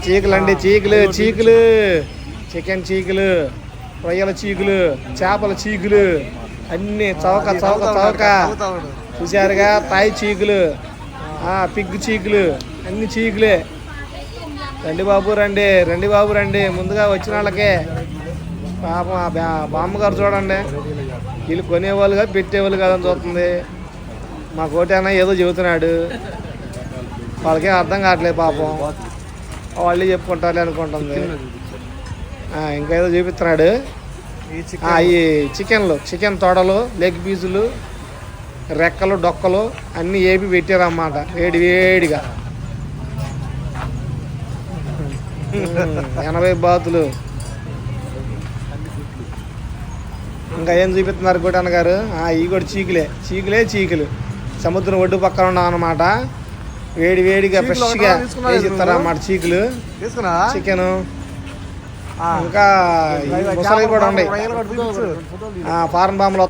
చీకులు అండి, చీకులు చీకులు, చికెన్ చీకులు, రొయ్యల చీకులు, చేపల చీకులు, అన్ని చౌక చౌక చౌక. చూసారుగా తాయి చీకులు, పిగ్ చీకులు, అన్ని చీకులే. రండి బాబు రండి, రండి బాబు రండి. ముందుగా వచ్చిన వాళ్ళకే పాపం బామ్మగారు చూడండి, వీళ్ళు కొనేవాళ్ళుగా పెట్టేవాళ్ళు కాదని చూస్తుంది. మా కోటైనా ఏదో చెబుతున్నాడు, వాళ్ళకేం అర్థం కావట్లేదు పాపం. వాళ్ళు చెప్పుకుంటారు అనుకుంటుంది. ఇంకా ఏదో చూపిస్తున్నాడు. ఈ చికెన్ తొడలు, లెగ్ పీసులు, రెక్కలు, డొక్కలు అన్నీ ఏపి పెట్టారన్నమాట వేడి వేడిగా. 80 బాతులు. ఇంకా ఏం చూపిస్తున్నారు కోటన్న గారు? ఇవి కూడా చీకులే చీకులే చీకులు. సముద్రం ఒడ్డు పక్కన ఉన్నాం అన్నమాట. వేడి వేడిగా ఫ్రెష్గా వేసి ఇస్తారన్నమాట చీకులు, చికెను. ఇంకా ముసలి కూడా ఉన్నాయి. ఫారెన్ బాంబులు